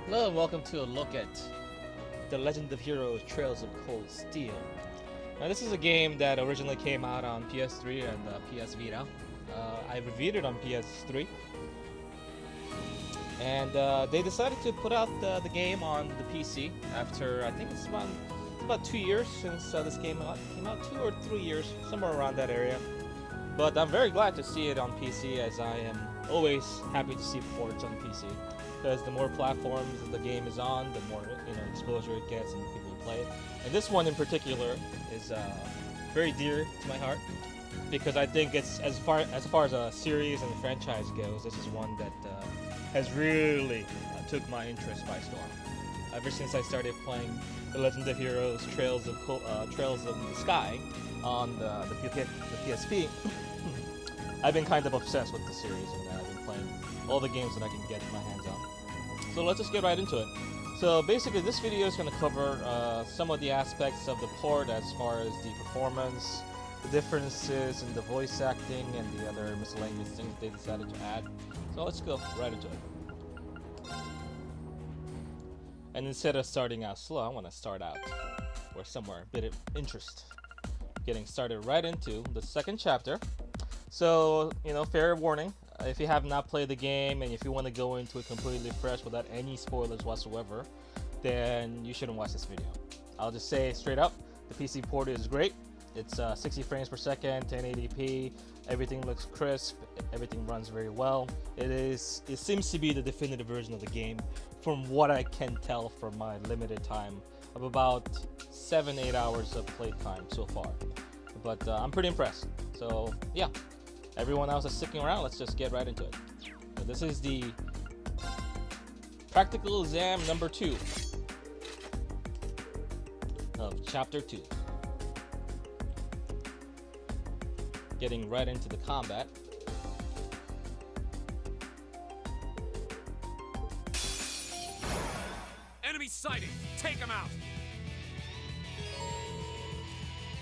Hello and welcome to a look at The Legend of Heroes Trails of Cold Steel. Now this is a game that originally came out on PS3 and PS Vita. I reviewed it on PS3. And they decided to put out the game on the PC after, I think it's about 2 years since this game came out, 2 or 3 years, somewhere around that area. But I'm very glad to see it on PC, as I am always happy to see ports on PC. Because the more platforms the game is on, the more exposure it gets and people play it. And this one in particular is very dear to my heart, because I think it's as far as a series and a franchise goes, this is one that has really took my interest by storm. Ever since I started playing The Legend of Heroes Trails of the Sky on the PSP, I've been kind of obsessed with the series, and I've been playing all the games that I can get my hands on. So let's just get right into it. So basically this video is going to cover some of the aspects of the port as far as the performance, the differences in the voice acting, and the other miscellaneous things they decided to add. So let's go right into it. And instead of starting out slow, I want to start out or somewhere a bit of interest. Getting started right into the second chapter. So, fair warning, if you have not played the game and if you want to go into it completely fresh without any spoilers whatsoever, then you shouldn't watch this video. I'll just say straight up, the PC port is great. It's 60 frames per second, 1080p, everything looks crisp, everything runs very well. It seems to be the definitive version of the game from what I can tell from my limited time of about 7-8 hours of playtime so far. But I'm pretty impressed. So yeah, everyone else is sticking around. Let's just get right into it. So this is the practical exam number 2 of chapter 2. Getting right into the combat. Enemy sighted! Take him out!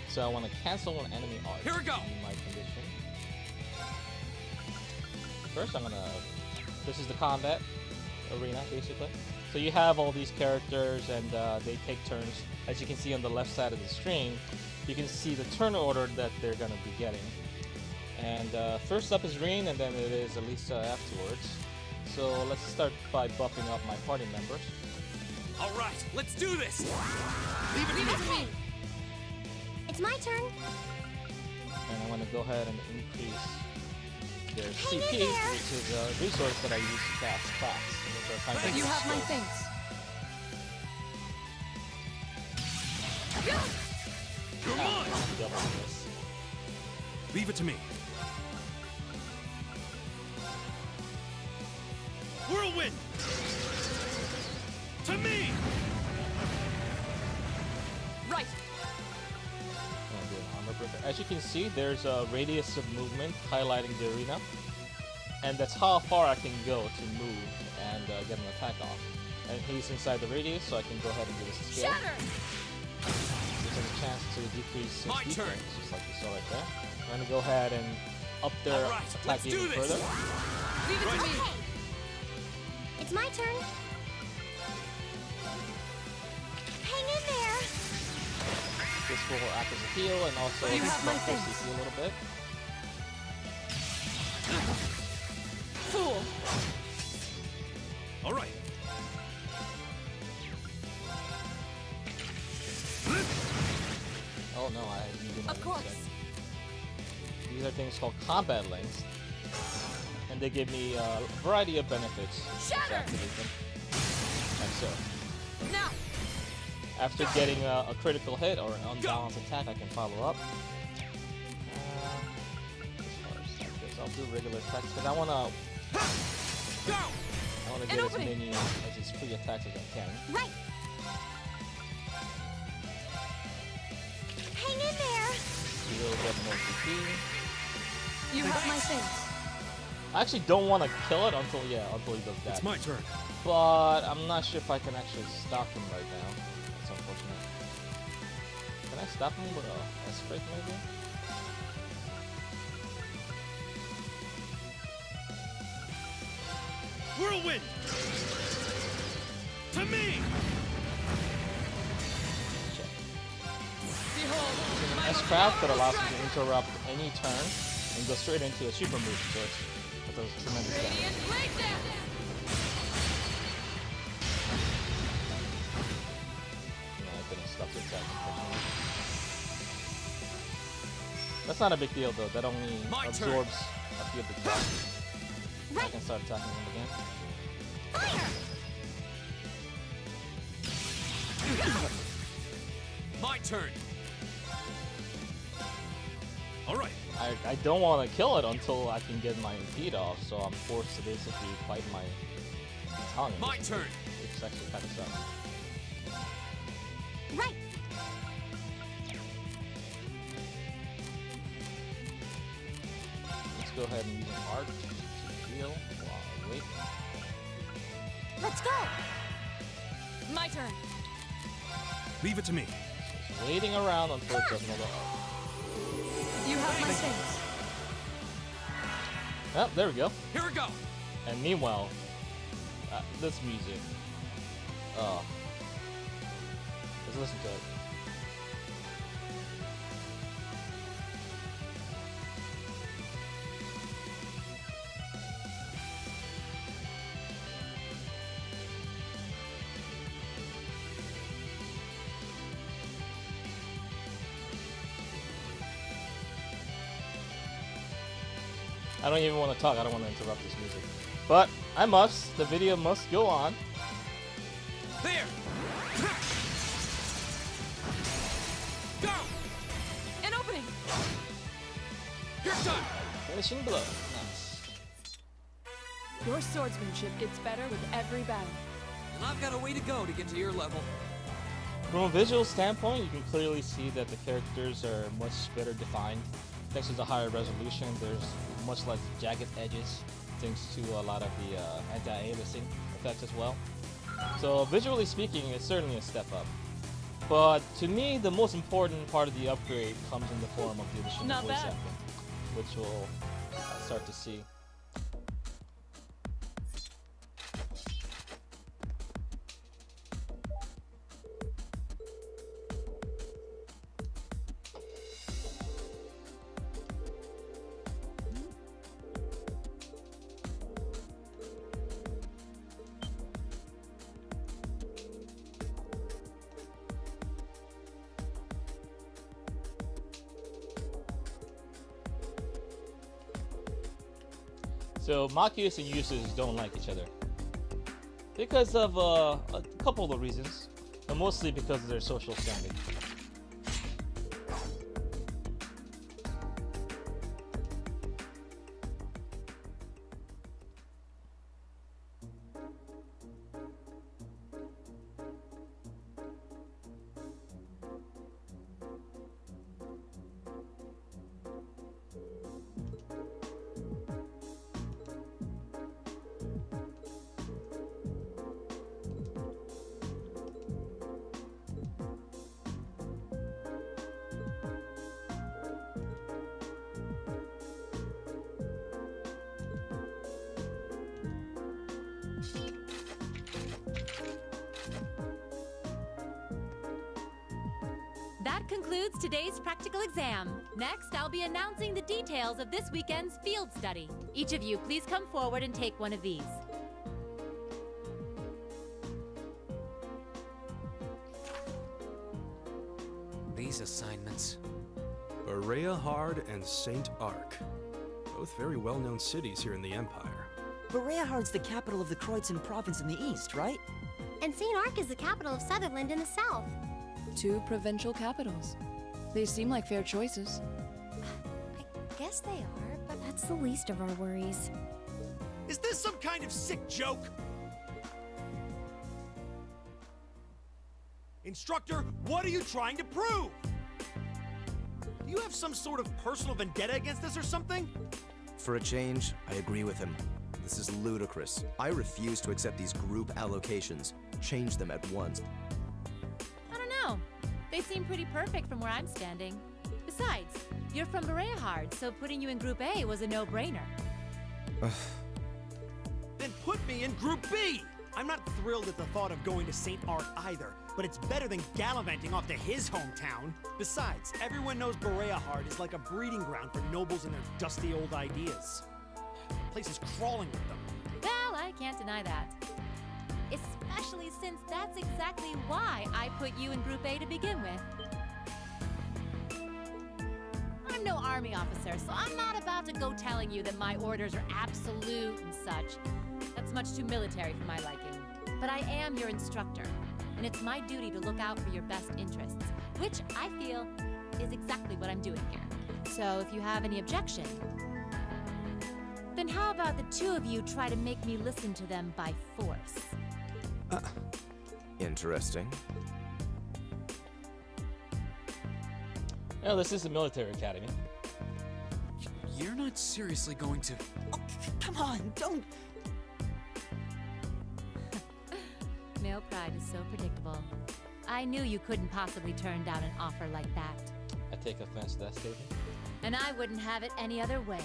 So I want to cancel an enemy art. Here we go! In my condition. First this is the combat arena basically. So you have all these characters and they take turns. As you can see on the left side of the screen, you can see the turn order that they're going to be getting. And first up is Reen, and then it is Elisa afterwards. So let's start by buffing up my party members. Alright, let's do this! Leave it to me! It's my turn. And I want to go ahead and increase their Hang CP, in there. which is a resource that I use to cast class, which are kind of You have my slow. thanks. You're mine! Double this. Leave it to me. Whirlwind! To me! Right! And do an armor breaker. As you can see, there's a radius of movement highlighting the arena, and that's how far I can go to move and get an attack off. And he's inside the radius, so I can go ahead and do this skill. Shatter! Gives him a chance to decrease his My defense, turn. just like you saw right there. I'm gonna go ahead and up their Alright, attack let's even do this. further. Leave it to me! Okay. It's my turn. Hang in there. This will act as a heal and also You have my buff their thanks. CC a little bit. Fool. Alright. Oh no, I need to Of course. These are things called combat links, and they give me a variety of benefits to Shatter! activate them. Like so. Now. After getting a critical hit or an unbalanced attack, I can follow up. As far as like this, I'll do regular attacks because I wanna Go! get as opening. many as his free attacks as I can. Right. Hang in there. He will get more CP. You have my thanks. I actually don't want to kill it until he does that. It's my turn. But I'm not sure if I can actually stop him right now. That's unfortunate. Can I stop him with a S-break maybe? Whirlwind! To me! Behold, my S-Craft that allows you to interrupt any turn and go straight into a super move, so it does tremendous damage. Radiant breakdown. No, I couldn't stop the attack, unfortunately. That's not a big deal though, that only My turn. absorbs a few of the attacks. I can start attacking him again. Fire. My turn. All right. I don't want to kill it until I can get my impede off, so I'm forced to basically bite my tongue. My turn. It's actually kind of sucks. Right. Let's go ahead and use an arc to heal while I wait. Let's go. My turn. Leave it to me. Just waiting around until it does another arc. You have my thanks. Oh, there we go. Here we go. And meanwhile, this music. Oh. Let's listen to it. I don't even want to talk. I don't want to interrupt this music. But I must. The video must go on. There. Go. An opening. You're done. Finishing blow. Nice. Your swordsmanship gets better with every battle. And I've got a way to go to get to your level. From a visual standpoint, you can clearly see that the characters are much better defined. Thanks to the higher resolution, there's much less jagged edges, thanks to a lot of the anti-aliasing effects as well. So visually speaking, it's certainly a step up. But to me, the most important part of the upgrade comes in the form of the additional Not voice bad. acting, which we'll start to see. So Machias and Uses don't like each other because of a couple of reasons, but mostly because of their social standing. That concludes today's practical exam. Next, I'll be announcing the details of this weekend's field study. Each of you, please come forward and take one of these. These assignments. Berea Hard and Saint Arc. Both very well-known cities here in the Empire. Berea Hard's the capital of the Kreutzen province in the east, right? And St. Arc is the capital of Sutherland in the south. Two provincial capitals. They seem like fair choices. I guess they are, but that's the least of our worries. Is this some kind of sick joke? Instructor, what are you trying to prove? Do you have some sort of personal vendetta against us or something? For a change, I agree with him. This is ludicrous. I refuse to accept these group allocations. Change them at once. I don't know. They seem pretty perfect from where I'm standing. Besides, you're from Berea Hard, so putting you in Group A was a no-brainer. Then put me in Group B! I'm not thrilled at the thought of going to St. Ark either, but it's better than gallivanting off to his hometown. Besides, everyone knows Berea-Hard is like a breeding ground for nobles and their dusty old ideas. The place is crawling with them. Well, I can't deny that. Especially since that's exactly why I put you in Group A to begin with. I'm no army officer, so I'm not about to go telling you that my orders are absolute and such. That's much too military for my liking. But I am your instructor, and it's my duty to look out for your best interests, which I feel is exactly what I'm doing here. So if you have any objection, then how about the two of you try to make me listen to them by force? Interesting. Well, this is a military academy. You're not seriously going to... Oh, come on, don't... Male pride is so predictable. I knew you couldn't possibly turn down an offer like that. I take offense to that statement. And I wouldn't have it any other way.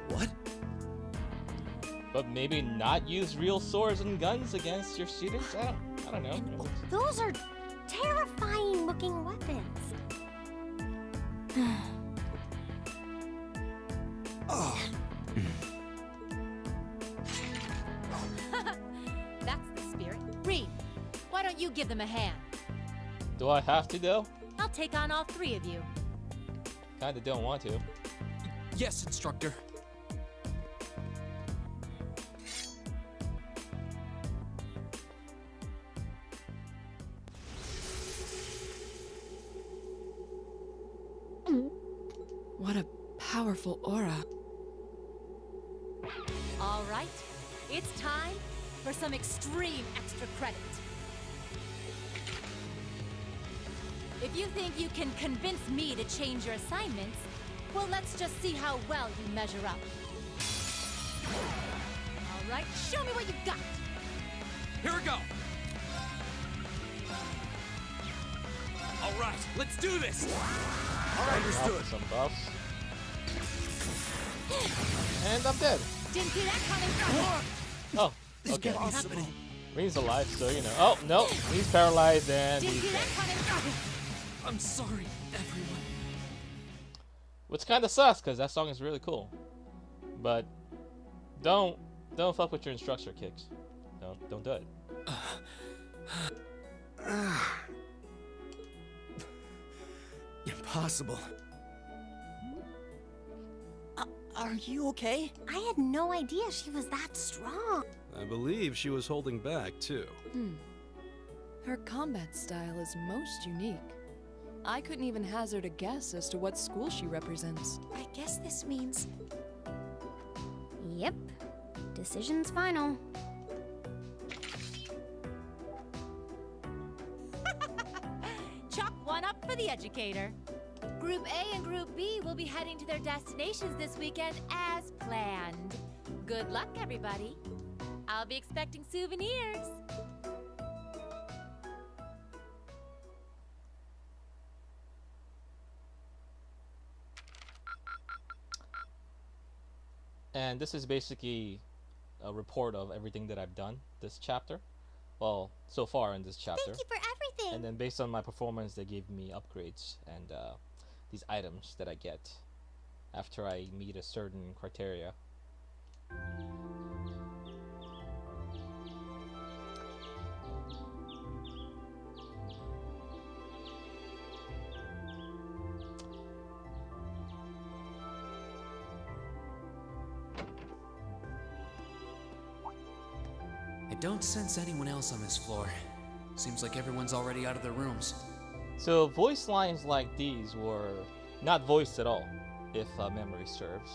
What? But maybe not use real swords and guns against your students? I don't know. Those are terrifying looking weapons. Oh. That's the spirit. Reed, why don't you give them a hand? Do I have to, though? I'll take on all three of you. Kinda don't want to. Yes, instructor. What a powerful aura. All right, it's time for some extreme extra credit. If you think you can convince me to change your assignments, well, let's just see how well you measure up. All right, show me what you've got. Here we go. All right, let's do this. Understood. Some buffs. And I'm dead. Didn't see that coming. Oh, okay. Reen's alive, so you know. Oh, no. He's paralyzed and Didn't he's see dead. that coming. I'm sorry, everyone. Which kind of sucks, because that song is really cool. But don't fuck with your instructor kicks. Don't do it. Impossible. Are you okay? I had no idea she was that strong. I believe she was holding back, too. Her combat style is most unique. I couldn't even hazard a guess as to what school she represents. I guess this means... Yep. Decision's final. Chalk one up for the educator. Group A and Group B will be heading to their destinations this weekend as planned. Good luck, everybody. I'll be expecting souvenirs. And this is basically a report of everything that I've done this chapter. Well, so far in this chapter. Thank you for everything. And then based on my performance, they gave me upgrades and these items that I get after I meet a certain criteria. I don't sense anyone else on this floor. Seems like everyone's already out of their rooms. So voice lines like these were not voiced at all, if memory serves.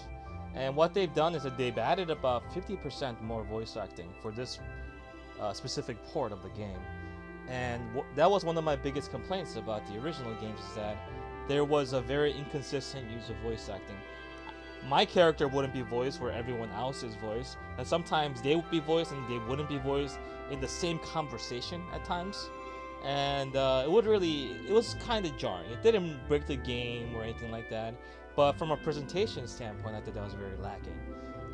And what they've done is that they've added about 50% more voice acting for this specific port of the game. And that was one of my biggest complaints about the original games, is that there was a very inconsistent use of voice acting. my character wouldn't be voiced where everyone else is voiced, and sometimes they would be voiced and they wouldn't be voiced in the same conversation at times, and it was kind of jarring. It didn't break the game or anything like that, but from a presentation standpoint, I thought that was very lacking,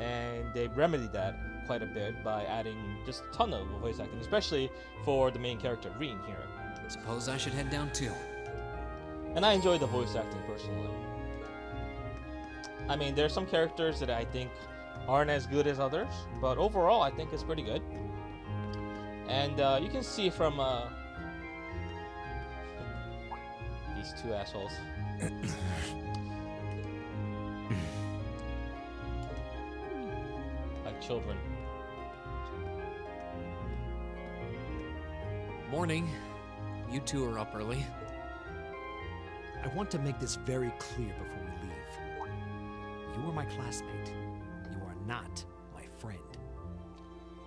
and they remedied that quite a bit by adding just a ton of voice acting, especially for the main character Reen here. Suppose I should head down too. And I enjoy the voice acting personally. I mean, there's some characters that I think aren't as good as others, but overall I think it's pretty good. And you can see from these two assholes. Like children. Morning. You two are up early. I want to make this very clear before we leave. You are my classmate. You are not my friend.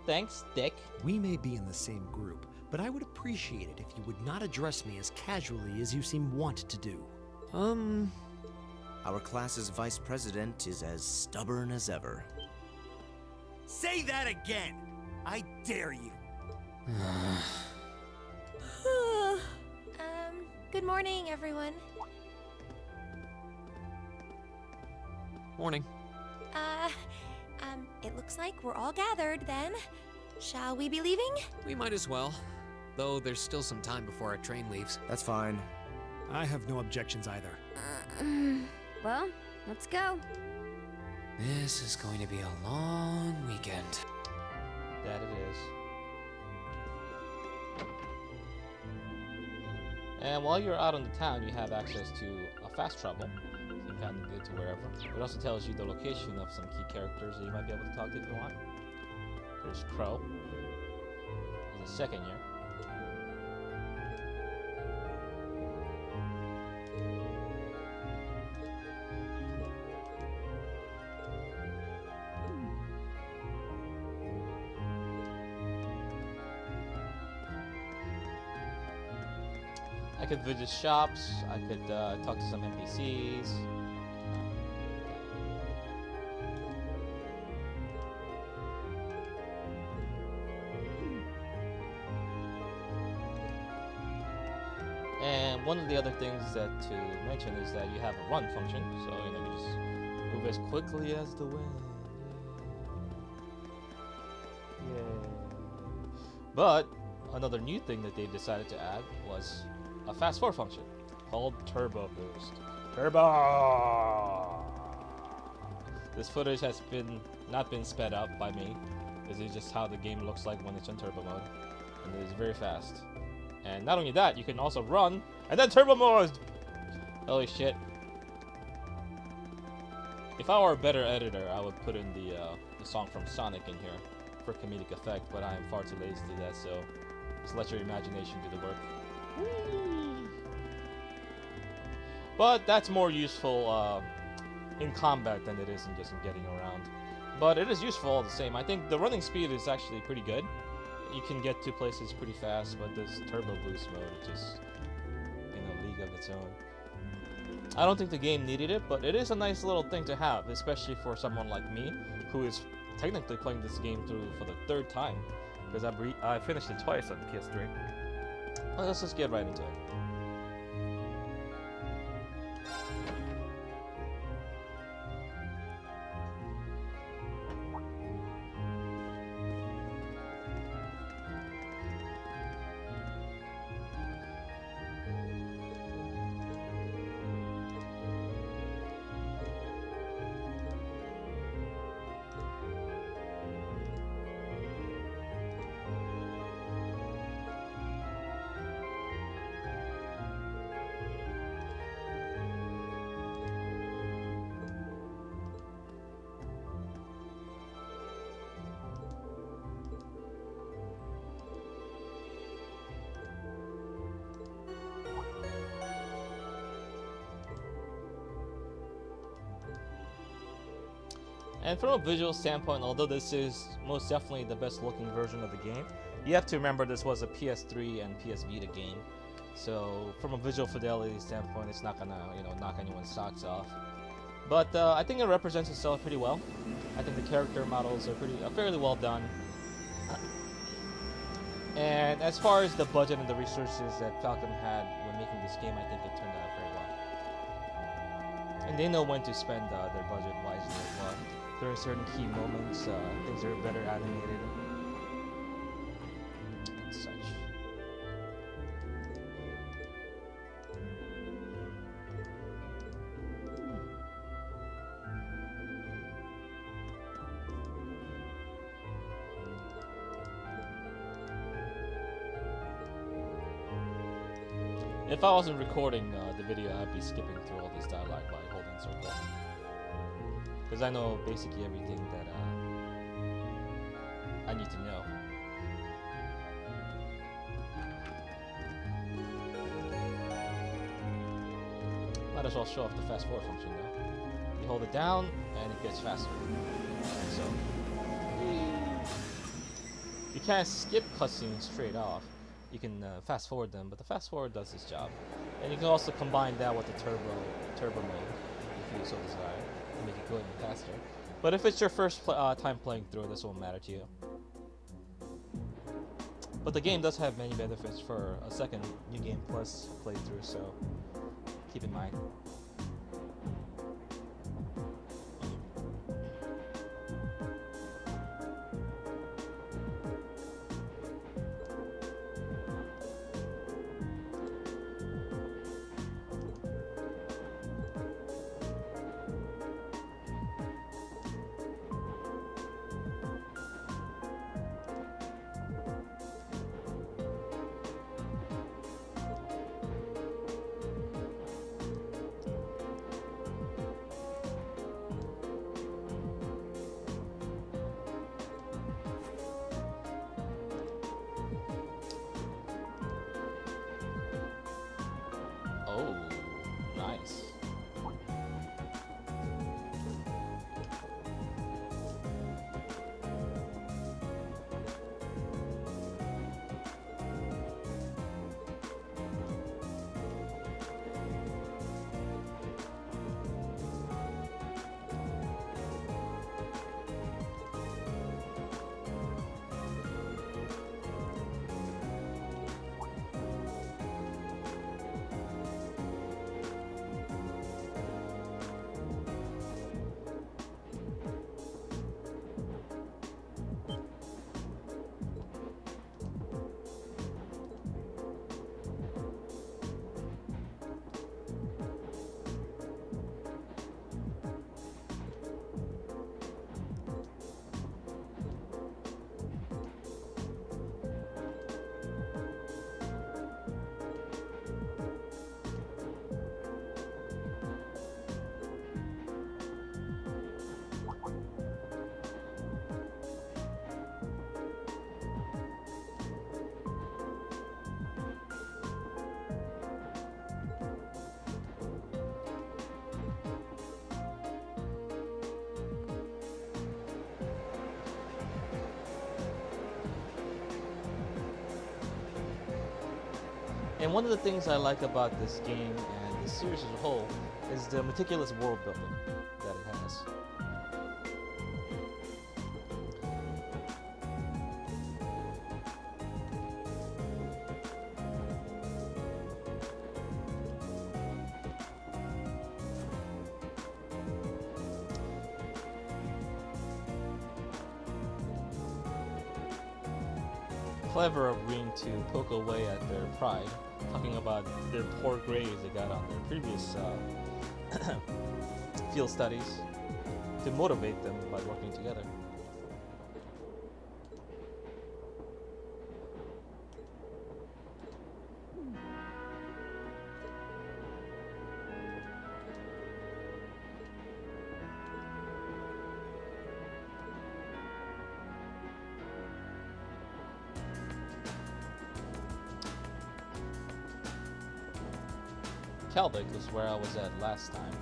Thanks, Dick. We may be in the same group, but I would appreciate it if you would not address me as casually as you seem wont to do. Our class's vice president is as stubborn as ever. Say that again! I dare you! Good morning, everyone. Morning. It looks like we're all gathered then. Shall we be leaving? We might as well. Though there's still some time before our train leaves. That's fine. I have no objections either. Well, let's go. This is going to be a long weekend. That it is. And while you're out on the town, you have access to a fast travel. So you can kind of get to wherever. It also tells you the location of some key characters that you might be able to talk to if you want. There's Crow. He's a second year. I could visit shops, I could talk to some NPCs. And one of the other things that to mention is that you have a run function, so you know you just move as quickly as the wind. Yeah. But another new thing that they decided to add was a fast forward function called Turbo Boost. Turbo! This footage has not been sped up by me. This is just how the game looks like when it's in turbo mode. And it is very fast. And not only that, you can also run and then turbo mode! Holy shit. If I were a better editor, I would put in the song from Sonic in here for comedic effect, but I am far too lazy to do that, so just let your imagination do the work. But that's more useful in combat than it is in just in getting around. But it is useful all the same. I think the running speed is actually pretty good. You can get to places pretty fast, but this turbo boost mode is just in a league of its own. I don't think the game needed it, but it is a nice little thing to have, especially for someone like me, who is technically playing this game through for the third time, because I finished it twice on PS3. Well, let's just get right into it. And from a visual standpoint, although this is most definitely the best looking version of the game, you have to remember this was a PS3 and PS Vita game. So from a visual fidelity standpoint, it's not gonna, knock anyone's socks off. But I think it represents itself pretty well. I think the character models are fairly well done. And as far as the budget and the resources that Falcom had when making this game, I think it turned out very well. And they know when to spend their budget wisely as well. There are certain key moments, things that are better animated and such. If I wasn't recording the video, I'd be skipping through all this dialogue by holding circle. Because I know basically everything that I need to know. Might as well show off the fast forward function though. You hold it down and it gets faster. Like so. You can't skip cutscenes straight off. You can fast forward them, but the fast forward does its job. And you can also combine that with the turbo mode if you so desire to make it go even faster. But if it's your first time playing through, this won't matter to you. But the game does have many benefits for a second New Game Plus playthrough, so keep in mind. Oh, nice. And one of the things I like about this game and the series as a whole is the meticulous world building that it has. Clever of Green to poke away at their pride, talking about their poor grades they got on their previous field studies, to motivate them by working together. Calvic was where I was at last time.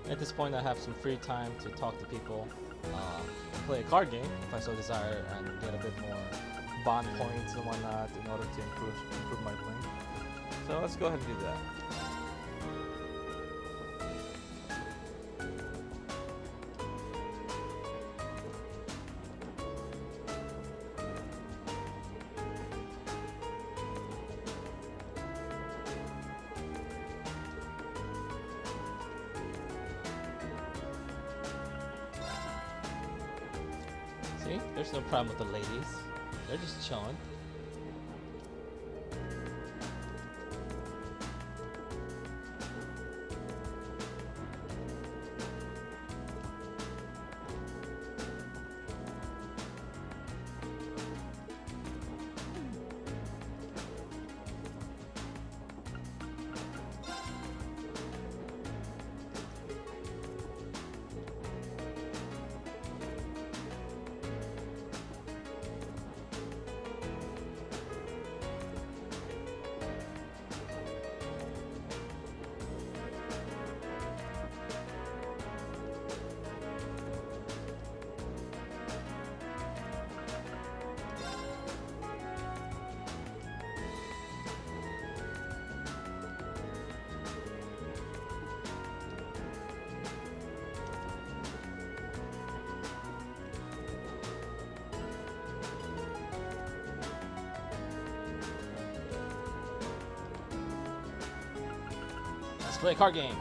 At this point, I have some free time to talk to people, play a card game if I so desire, and get a bit more bond points and whatnot in order to improve my bling. So let's go ahead and do that. See, there's no problem with the ladies. They're just chilling. Let's play a card game.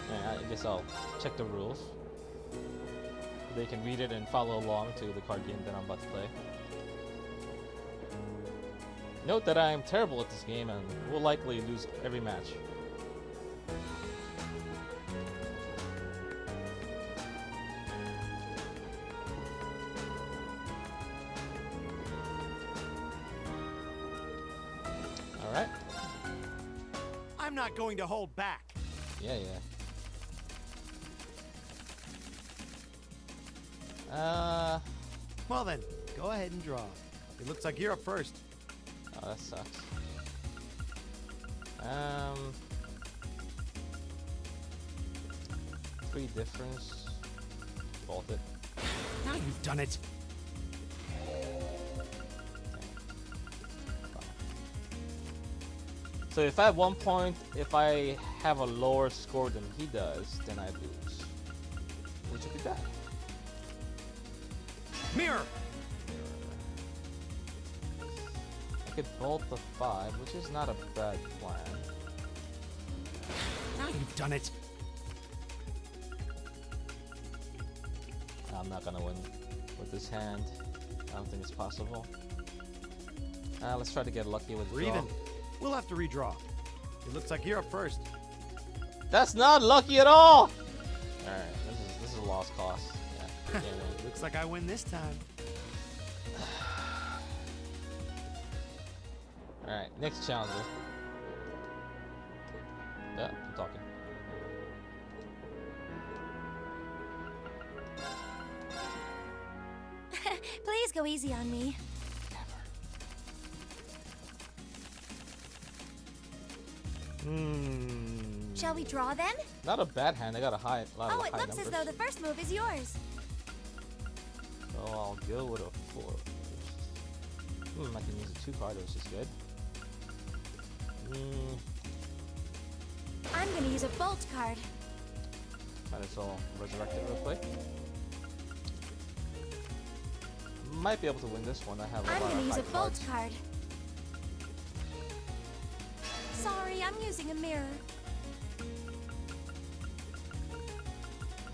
Yeah, I guess I'll check the rules. They can read it and follow along to the card game that I'm about to play. Note that I am terrible at this game and will likely lose every match. Alright. I'm not going to hold back. Yeah. Well then, go ahead and draw. It looks like you're up first. Oh, that sucks. Three difference. Bolt it. Now you've done it. So if at one point, if I have a lower score than he does, then I lose. Which would be bad. Mirror! I could bolt the 5, which is not a bad plan. Now you've done it. I'm not gonna win with this hand. I don't think it's possible. Let's try to get lucky with We're draw. even. We'll have to redraw. It looks like you're up first. That's not lucky at all! Alright, this is a lost cause. Yeah. Looks like I win this time. Alright, next challenger. Yeah, I'm talking. Please go easy on me. Shall we draw then? Not a bad hand. I got a lot of high It looks numbers. as though the first move is yours. So I'll go with a 4. I can use a 2 card, which is good. I'm gonna use a bolt card. Might as well resurrect it real quick. Might be able to win this one. I have a I'm lot gonna of use high a bolt cards. card. Sorry, I'm using a mirror.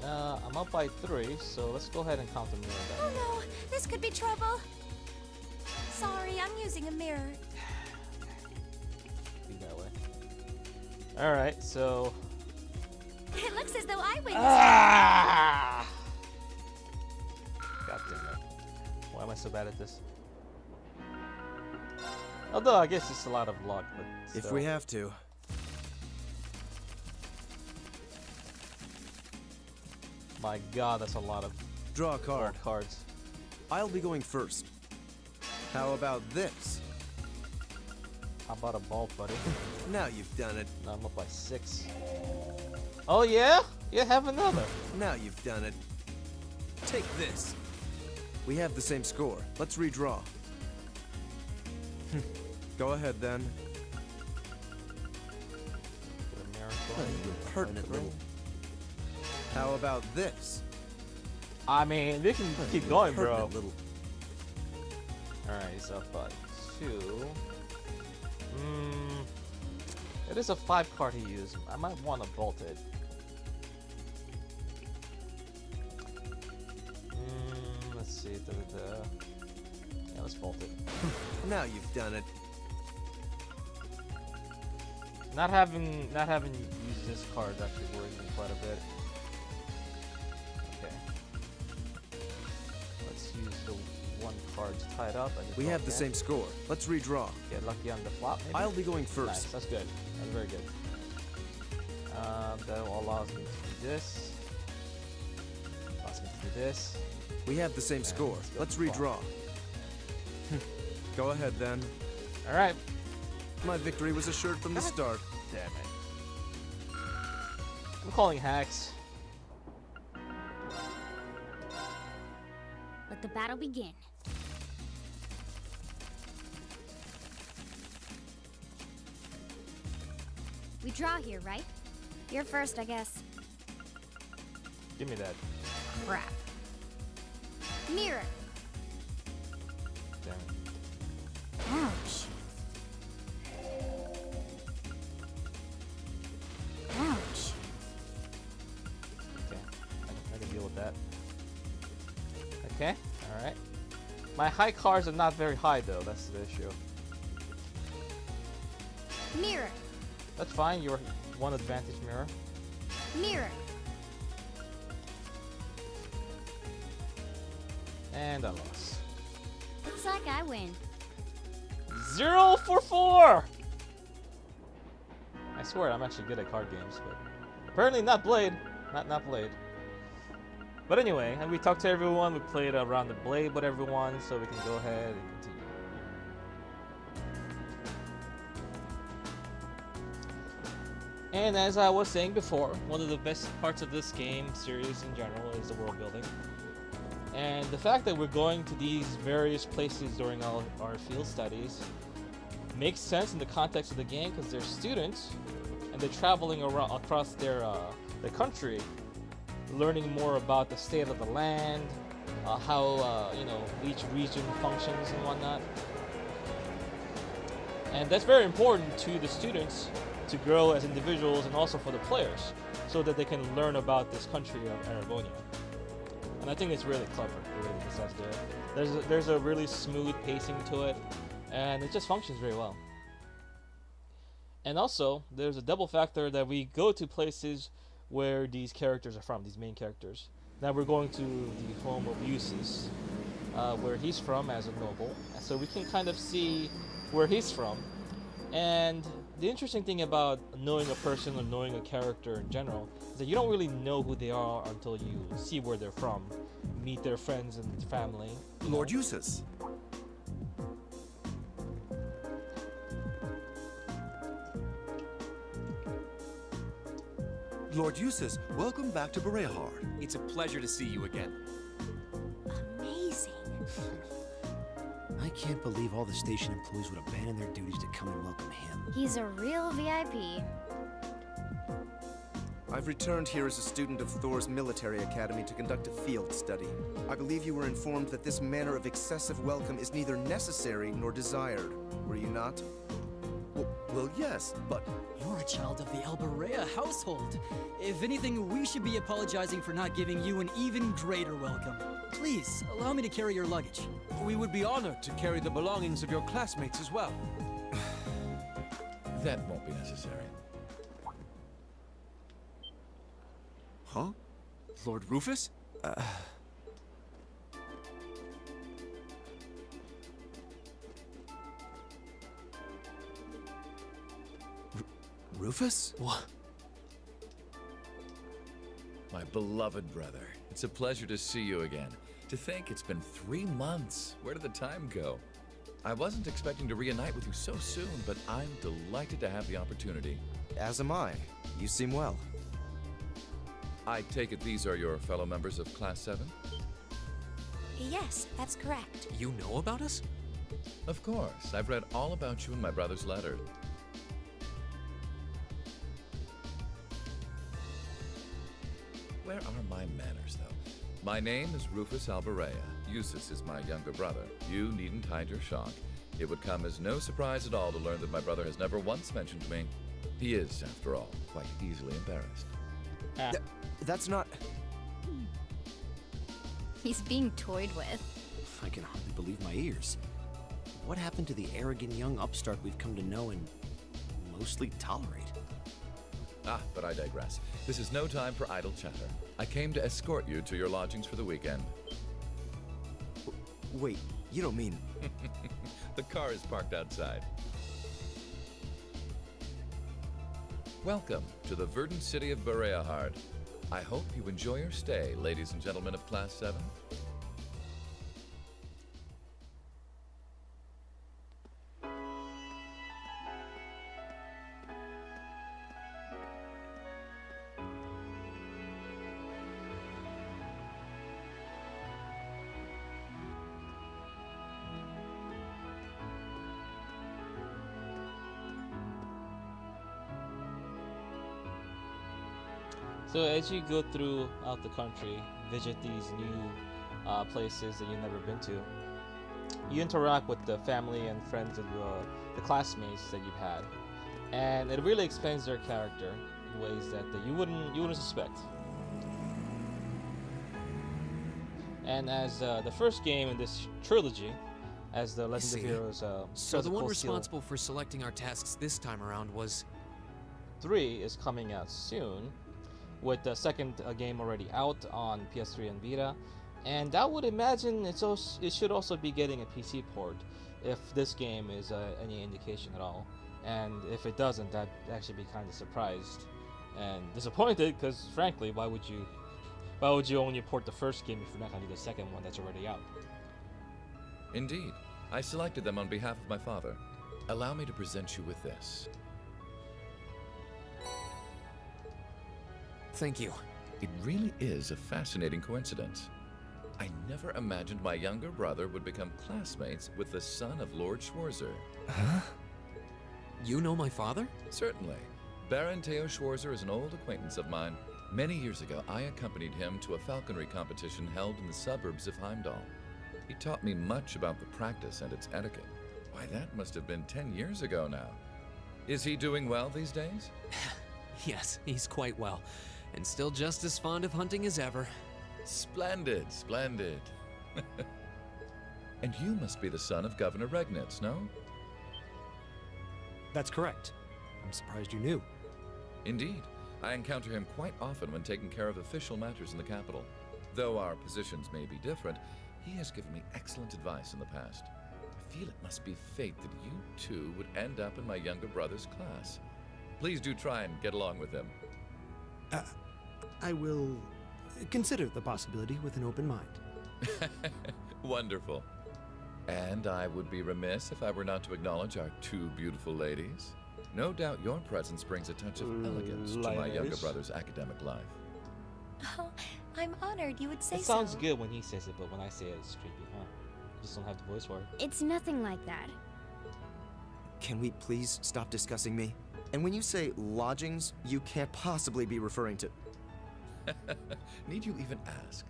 I'm up by 3, so let's go ahead and count the mirror Oh then. no, this could be trouble. Sorry, I'm using a mirror. Be that way. Alright, so... It looks as though I win. Ah! God damn it. Why am I so bad at this? Although I guess it's a lot of luck, but If still. we have to. My god, that's a lot of Draw a card. gold cards. I'll be going first. How about this? How about a ball, buddy? Now you've done it. Now I'm up by 6. Oh yeah? Yeah, have another. Now you've done it. Take this. We have the same score. Let's redraw. Go ahead then. Get a miracle. You impertinent little. How about this? I mean, they can keep going, bro. Impertinent little. Alright, he's up by 2. It is a 5 card he used. I might want to bolt it. Let's see. Yeah, let's bolt it. Now you've done it. Not having used this card actually worries me quite a bit. Okay. Let's use the 1 card tied up. And We have the same score. Let's redraw. Get lucky on the flop, maybe? I'll be going first. Nice, that's good. That's very good. That allows me to do this. Allows me to do this. We have the same And score. let's Let's go redraw. Go ahead then. Alright. My victory was assured from the start. Damn it. I'm calling hacks. Let the battle begin. We draw here, right? You're first, I guess. Give me that. Crap. Mirror. Damn it. Ouch. Ouch. Okay. I can deal with that. Okay. Alright. My high cards are not very high though, that's the issue. Mirror. That's fine, you're 1 advantage mirror. Mirror. And I lost. Looks like I win. 0 for 4! I swear I'm actually good at card games, but apparently not Blade. Not Blade. But anyway, and we talked to everyone, we played around the Blade with everyone, so we can go ahead and continue. And as I was saying before, one of the best parts of this game series in general is the world building. And the fact that we're going to these various places during our field studies makes sense in the context of the game because they're students and they're traveling around across their country, learning more about the state of the land, how each region functions and whatnot. And that's very important to the students to grow as individuals and also for the players so that they can learn about this country of Aragonia. And I think it's really clever the way this has there. There's a really smooth pacing to it, and it just functions very well. And also, there's a double factor that we go to places where these characters are from, these main characters. Now we're going to the home of Eustace, where he's from as a noble, so we can kind of see where he's from. And the interesting thing about knowing a person or knowing a character in general is that you don't really know who they are until you see where they're from, meet their friends and family. Lord Eustace. Lord Eustace, welcome back to Berehard. It's a pleasure to see you again. Amazing. I can't believe all the station employees would abandon their duties to come and welcome him. He's a real VIP. I've returned here as a student of Thor's military academy to conduct a field study. I believe you were informed that this manner of excessive welcome is neither necessary nor desired. Were you not? Well, yes, but... You're a child of the Alberea household. If anything, we should be apologizing for not giving you an even greater welcome. Please, allow me to carry your luggage. We would be honored to carry the belongings of your classmates as well. That won't be necessary. Huh? Lord Rufus? Rufus? What? My beloved brother, it's a pleasure to see you again. To think it's been 3 months. Where did the time go? I wasn't expecting to reunite with you so soon, but I'm delighted to have the opportunity. As am I. You seem well. I take it these are your fellow members of Class 7? Yes, that's correct. You know about us? Of course. I've read all about you in my brother's letter. Where are my manners, though? My name is Rufus Alberea. Eustace is my younger brother. You needn't hide your shock. It would come as no surprise at all to learn that my brother has never once mentioned me. He is, after all, quite easily embarrassed. That's not... He's being toyed with. I can hardly believe my ears. What happened to the arrogant young upstart we've come to know and mostly tolerate? But I digress. This is no time for idle chatter. I came to escort you to your lodgings for the weekend. Wait, you don't mean... The car is parked outside. Welcome to the verdant city of Bereahard. I hope you enjoy your stay, ladies and gentlemen of Class 7. So as you go throughout the country, visit these new places that you've never been to, you interact with the family and friends of the classmates that you've had, and it really explains their character in ways that you wouldn't suspect. And as the first game in this trilogy, as the Legend of Heroes, so the one Physical responsible for selecting our tasks this time around was... 3 is coming out soon, with the second game already out on PS3 and Vita, and I would imagine it should also be getting a PC port if this game is any indication at all. And if it doesn't, I'd actually be kind of surprised and disappointed, because frankly, why would you only port the first game if you're not going to do the second one that's already out? Indeed. I selected them on behalf of my father. Allow me to present you with this. Thank you. It really is a fascinating coincidence. I never imagined my younger brother would become classmates with the son of Lord Schwarzer. Huh? You know my father? Certainly. Baron Theo Schwarzer is an old acquaintance of mine. Many years ago, I accompanied him to a falconry competition held in the suburbs of Heimdall. He taught me much about the practice and its etiquette. Why, that must have been 10 years ago now. Is he doing well these days? Yes, he's quite well, and still just as fond of hunting as ever. Splendid, splendid. And you must be the son of Governor Regnitz, no? That's correct. I'm surprised you knew. Indeed. I encounter him quite often when taking care of official matters in the capital. Though our positions may be different, he has given me excellent advice in the past. I feel it must be fate that you two would end up in my younger brother's class. Please do try and get along with him. I will consider the possibility with an open mind. Wonderful. And I would be remiss if I were not to acknowledge our two beautiful ladies. No doubt your presence brings a touch of elegance to my younger brother's academic life. Oh, I'm honored you would say so. It sounds good when he says it, but when I say it, it's creepy, huh? You just don't have the voice for it. It's nothing like that. Can we please stop discussing me? And when you say lodgings, you can't possibly be referring to... Need you even ask?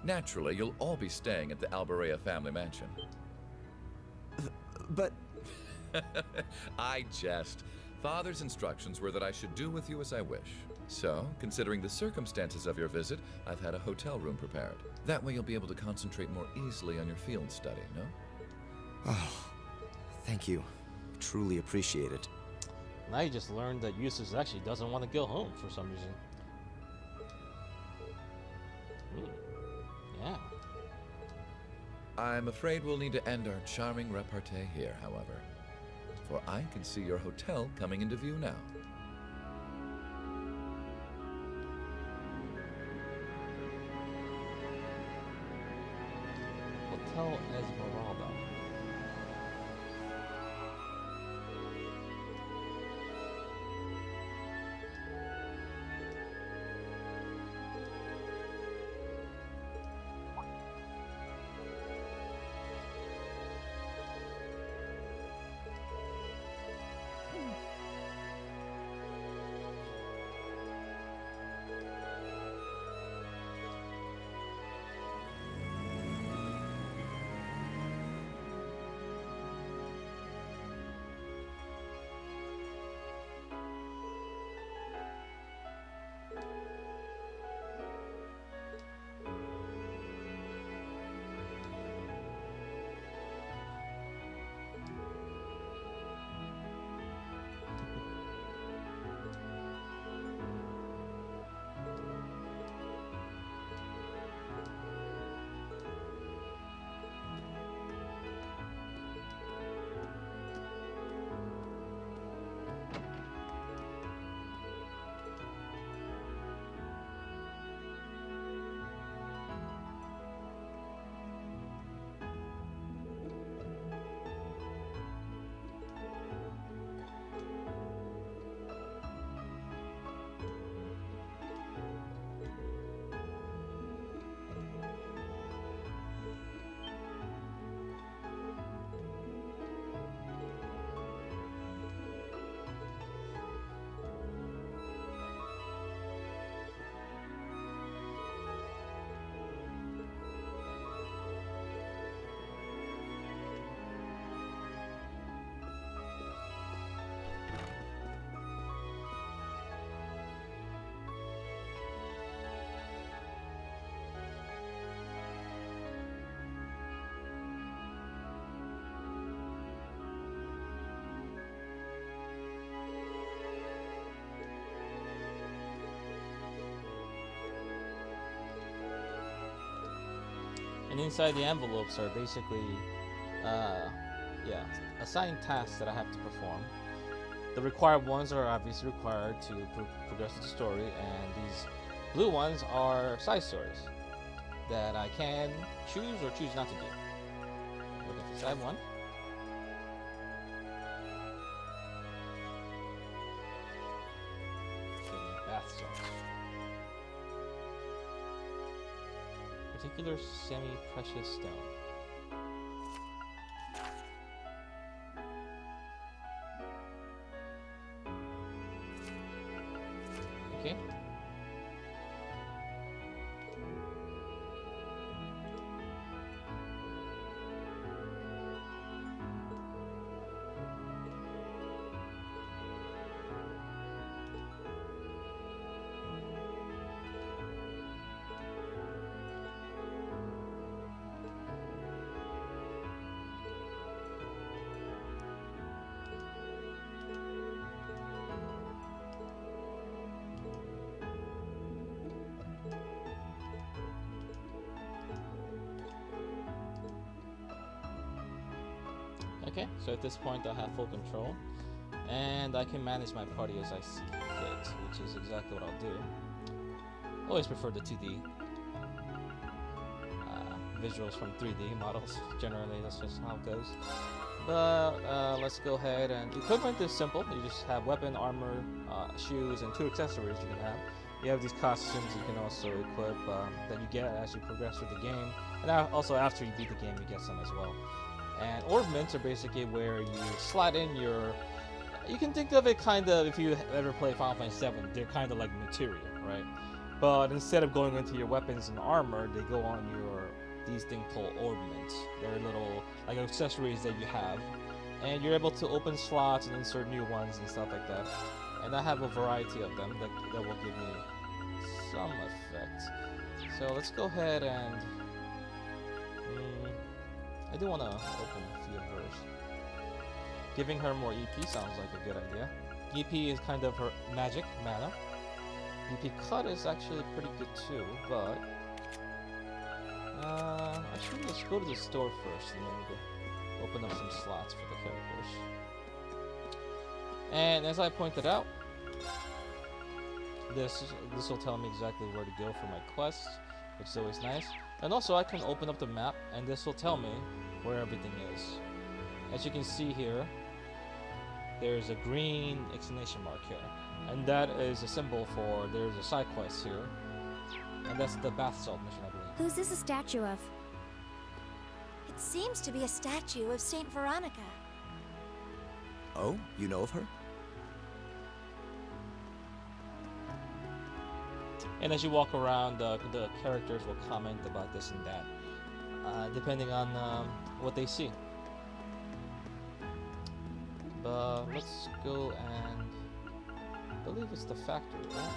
Naturally, you'll all be staying at the Alberea family mansion. But... I jest. Father's instructions were that I should do with you as I wish. So, considering the circumstances of your visit, I've had a hotel room prepared. That way you'll be able to concentrate more easily on your field study, no? Oh, thank you. Truly appreciate it. Now you just learned that Eustace actually doesn't want to go home for some reason. Yeah. I'm afraid we'll need to end our charming repartee here, however. For I can see your hotel coming into view now. Hotel Esmeralda. And inside the envelopes are basically, yeah, assigned tasks that I have to perform. The required ones are obviously required to progress the story, and these blue ones are side stories that I can choose or choose not to do. Look at the side one. Bath salts. Particular semi-precious stone. Okay. Okay, so at this point I have full control, and I can manage my party as I see fit, which is exactly what I'll do. Always prefer the 2D visuals from 3D models. Generally, that's just how it goes. But let's go ahead, and equipment is simple. You just have weapon, armor, shoes, and 2 accessories you can have. You have these costumes you can also equip that you get as you progress through the game, and also after you beat the game you get some as well. And ornaments are basically where you slot in your... You can think of it kind of, if you ever play Final Fantasy VII, they're kind of like material, right? But instead of going into your weapons and armor, they go on your... These things called ornaments. They're little like accessories that you have. And you're able to open slots and insert new ones and stuff like that. And I have a variety of them that will give me some effect. So let's go ahead and... I do want to open a few of hers. Giving her more EP sounds like a good idea. EP is kind of her magic mana. EP cut is actually pretty good too, but... actually let's go to the store first and then go open up some slots for the characters. And as I pointed out, this will tell me exactly where to go for my quests, which is always nice. And also I can open up the map, and this will tell me where everything is. As you can see here, there's a green exclamation mark here, and that is a symbol for there's a side quest here, and that's the bath salt mission, I believe. Who's this a statue of? It seems to be a statue of Saint Veronica. Oh, you know of her? And as you walk around, the characters will comment about this and that, depending on what they see. But let's go and... I believe it's the factory, right?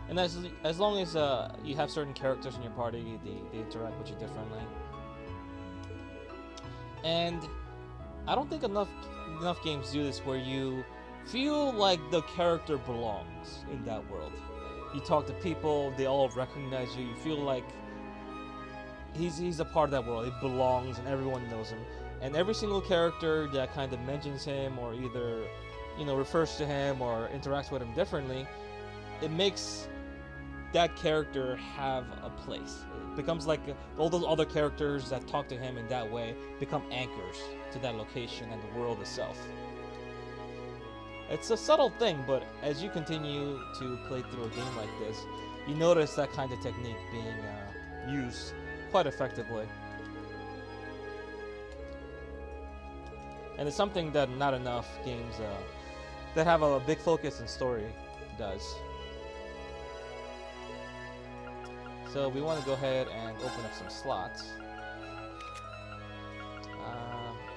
And as long as you have certain characters in your party, they interact with you differently. And I don't think enough games do this where you feel like the character belongs in that world. You talk to people, they all recognize you. You feel like he's a part of that world. He belongs, and everyone knows him. And every single character that kind of mentions him, or either refers to him or interacts with him differently, it makes that character have a place. It becomes like all those other characters that talk to him in that way become anchors to that location and the world itself. It's a subtle thing, but as you continue to play through a game like this, you notice that kind of technique being used quite effectively. And it's something that not enough games that have a big focus in story does. So we want to go ahead and open up some slots.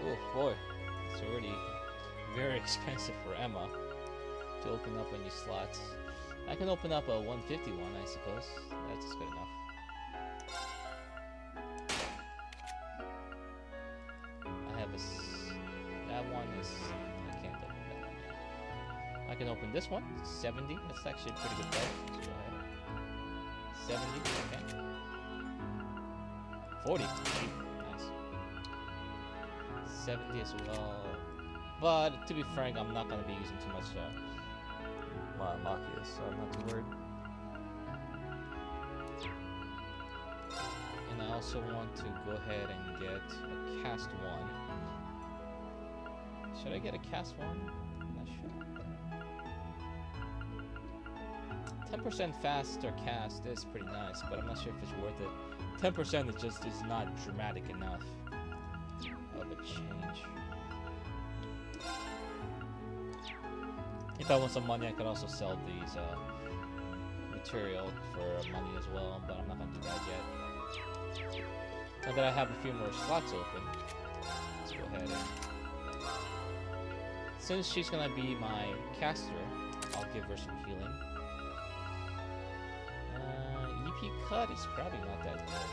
Oh boy, it's already very expensive for Emma to open up any slots. I can open up a 151, I suppose. That's good enough. I have that one is... I can't open that one yet. I can open this one. 70. That's actually a pretty good price. Let's go ahead. 70. Okay. 40. Nice. 70 as well. But to be frank, I'm not gonna be using too much Machias, so I'm not too worried. And I also want to go ahead and get a cast one. Should I get a cast one? I'm not sure. 10% faster cast is pretty nice, but I'm not sure if it's worth it. 10% is not dramatic enough of a change. If I want some money, I could also sell these material for money as well, but I'm not gonna do that yet. Now that I have a few more slots open, let's go ahead and... Since she's gonna be my caster, I'll give her some healing. EP cut is probably not that good,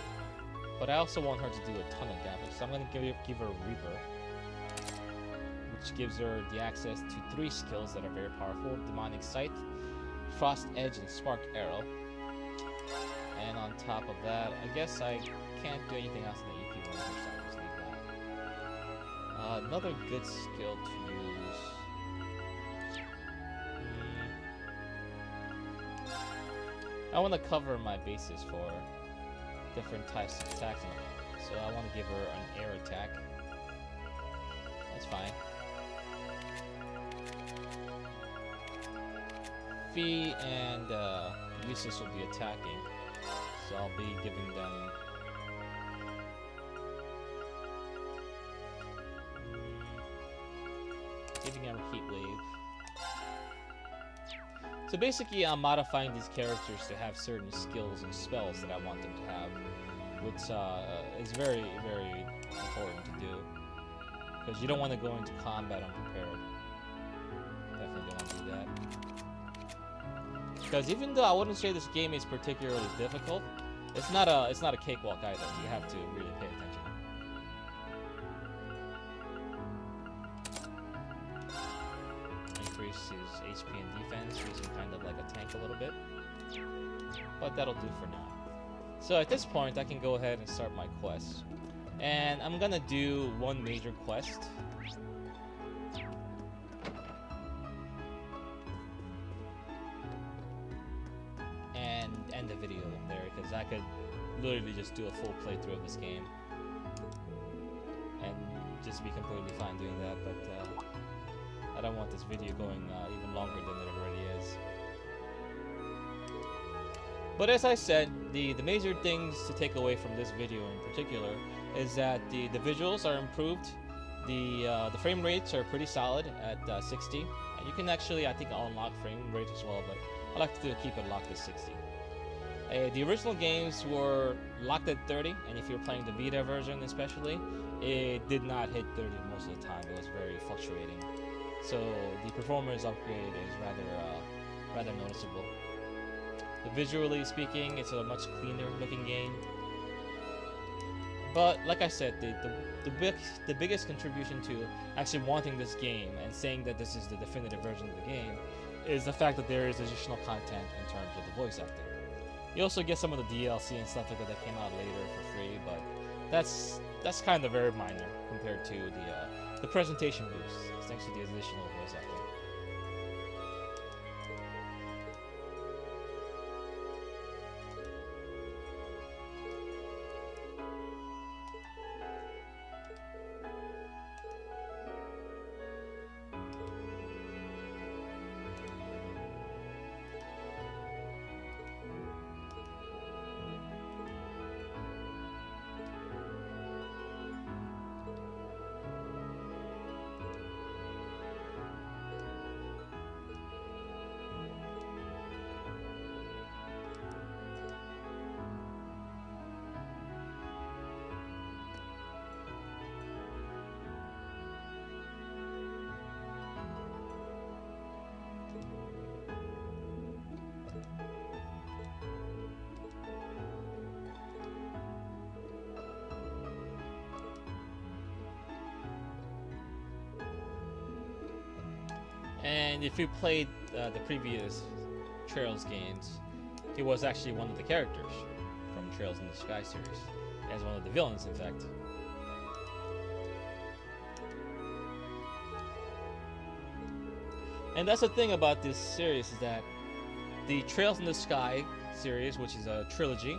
but I also want her to do a ton of damage, so I'm gonna give her Reaper, which gives her the access to 3 skills that are very powerful: Demonic Sight, Frost Edge, and Spark Arrow. And on top of that, I guess I can't do anything else in the EP one, so I'll just leave that. Another good skill to use. I want to cover my bases for different types of attacks, so I want to give her an air attack. That's fine. Fee and Useless will be attacking, so I'll be giving them Heat Wave. So basically, I'm modifying these characters to have certain skills and spells that I want them to have, which is very, very important to do, because you don't want to go into combat unprepared. Definitely don't want to do that. Because even though I wouldn't say this game is particularly difficult, it's not a cakewalk either. You have to really pay attention. Increase his HP and defense, using kind of like a tank a little bit. But that'll do for now. So at this point, I can go ahead and start my quest. And I'm gonna do one major quest. And end the video there, because I could literally just do a full playthrough of this game. And just be completely fine doing that, but I don't want this video going even longer than it already is. But as I said, the major things to take away from this video in particular is that the visuals are improved, the frame rates are pretty solid at 60, and you can actually, I think, unlock frame rate as well, but I like to keep it locked at 60. The original games were locked at 30, and if you're playing the Vita version especially, it did not hit 30 most of the time. It was very fluctuating. So the performance upgrade is rather noticeable. But visually speaking, it's a much cleaner looking game. But like I said, the biggest contribution to actually wanting this game and saying that this is the definitive version of the game is the fact that there is additional content in terms of the voice acting. You also get some of the DLC and stuff like that came out later for free, but that's kind of very minor compared to the presentation boost, thanks to the additional voice acting. And if you played the previous Trails games, he was actually one of the characters from Trails in the Sky series, as one of the villains, in fact. And that's the thing about this series, is that the Trails in the Sky series, which is a trilogy,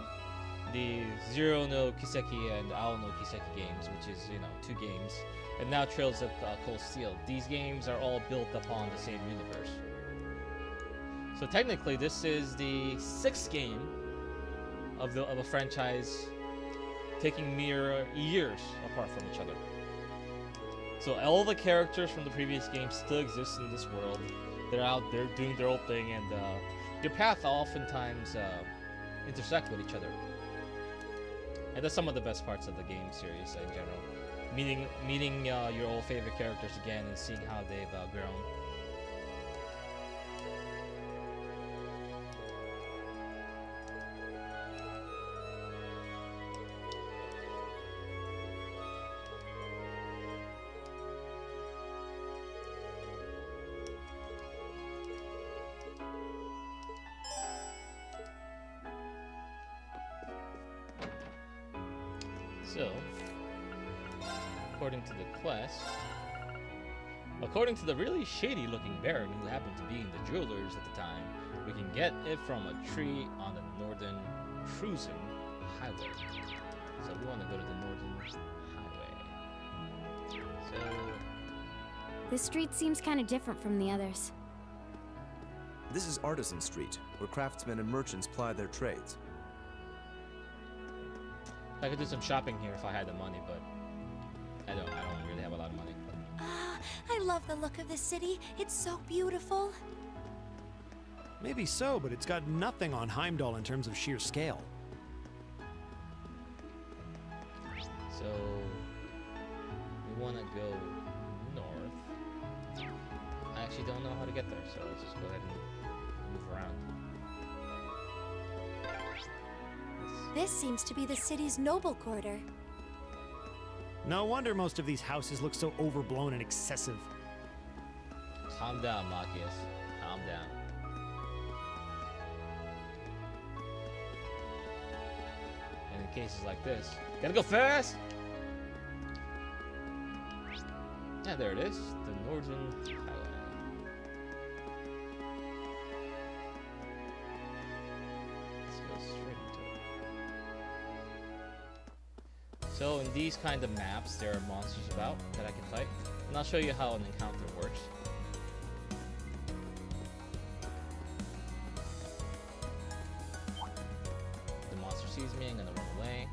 the Zero no Kiseki and Ao no Kiseki games, which is, 2 games, and now Trails of Cold Steel. These games are all built upon the same universe. So technically, this is the 6th game of a franchise taking mere years apart from each other. So all the characters from the previous games still exist in this world. They're out there doing their own thing, and their paths oftentimes intersect with each other. And that's some of the best parts of the game series in general. Meeting your old favorite characters again and seeing how they've grown. So, according to the quest, according to the really shady looking baron who happened to be in the jewelers at the time, we can get it from a tree on the northern cruising highway. So we want to go to the northern highway. So this street seems kind of different from the others. This is Artisan Street, where craftsmen and merchants ply their trades. I could do some shopping here if I had the money, but I don't really have a lot of money. I love the look of this city. It's so beautiful. Maybe so, but it's got nothing on Heimdall in terms of sheer scale. So we want to go north. I actually don't know how to get there, so let's just go ahead and move around. This seems to be the city's noble quarter. No wonder most of these houses look so overblown and excessive. Calm down, Marcus. Calm down. And in cases like this, gotta go fast! Yeah, there it is. The Northern Highway. Let's go straight into it. So in these kind of maps, there are monsters about that I can fight. And I'll show you how an encounter works. The monster sees me, I'm gonna run away.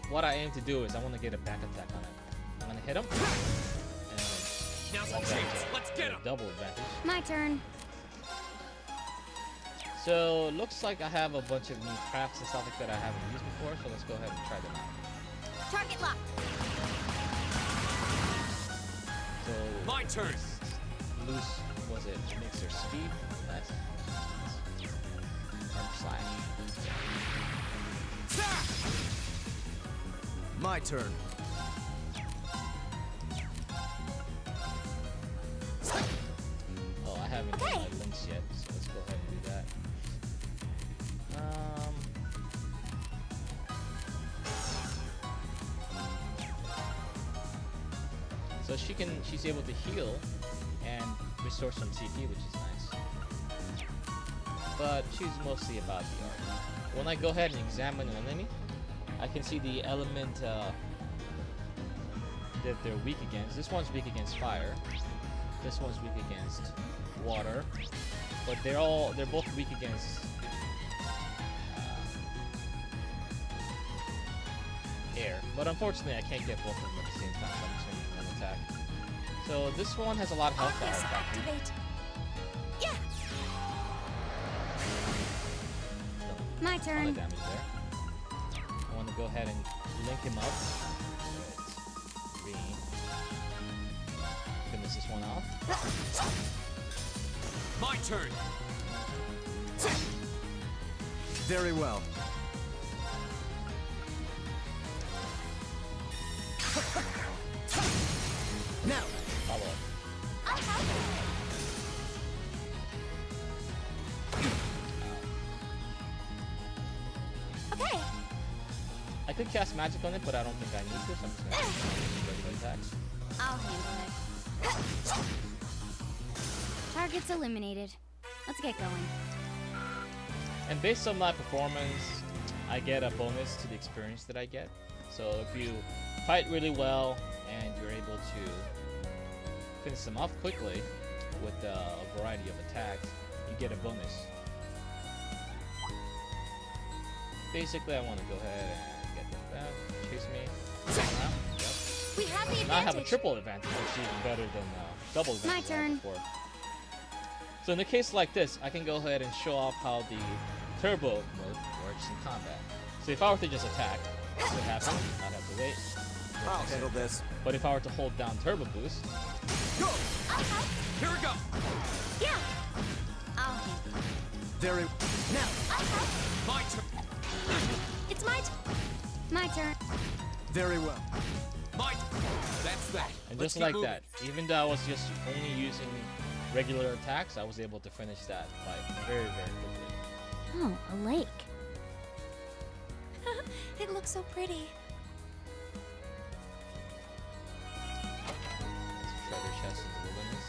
What I aim to do is I want to get a back attack on it. I'm gonna hit him. Now's our chance. Let's get him. Double advantage. My turn. So looks like I have a bunch of new crafts and stuff like that I haven't used before. So let's go ahead and try them out. Target locked. So my turn. Loose, was it mixer speed? Nice. Arm slash. My turn. Oh, I haven't done my links yet, so let's go ahead and do that. So she's able to heal and restore some CP, which is nice. But she's mostly about the art. When I go ahead and examine an enemy, I can see the element that they're weak against. This one's weak against fire. This one's weak against water. But they're both weak against air. But unfortunately, I can't get both of them at the same time. So I'm just gonna use one attack. So this one has a lot of health. Arcus, activate. Yeah. So, my turn. a lot of damage there. I want to go ahead and link him up. With 3. Finish this one off. My turn. Very well. Now, follow up. I could cast magic on it, but I don't think I need this. I'm just gonna use regular attacks. I'll handle it. Target's eliminated. Let's get going. And based on my performance, I get a bonus to the experience that I get. So if you fight really well and you're able to finish them off quickly with a variety of attacks, you get a bonus. Basically, I want to go ahead and get them back. Chase me. Around. Yep. We have the advantage. Now I have a triple advantage, which is even better than double advantage. My turn. Before. So in a case like this, I can go ahead and show off how the turbo mode works in combat. So if I were to just attack, this would happen. I'd have to wait. I'll handle this. But if I were to hold down turbo boost, Go! Here we go! Yeah. I'll handle it. Very. Now! My turn! It's my turn. My turn. Very well. My turn! That's that. and Let's just keep like moving. that, even though I was just only using regular attacks, I was able to finish that fight very, very quickly. Oh, a lake. It looks so pretty. Treasure chest in the wilderness.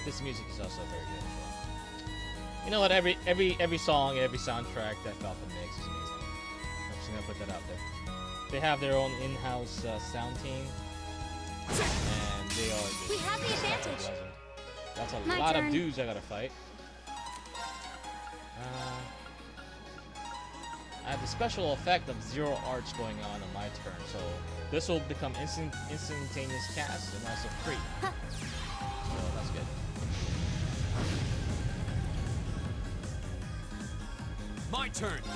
This music is also very good as well. You know what? Every song, every soundtrack that Falcon makes is amazing. I'm just gonna put that out there. They have their own in-house sound team, and they are just. We have the advantage. legend. That's a My lot turn. of dudes I gotta fight. I have the special effect of 0 arts going on my turn, so this will become instantaneous cast and also free. So that's good. My turn! I'm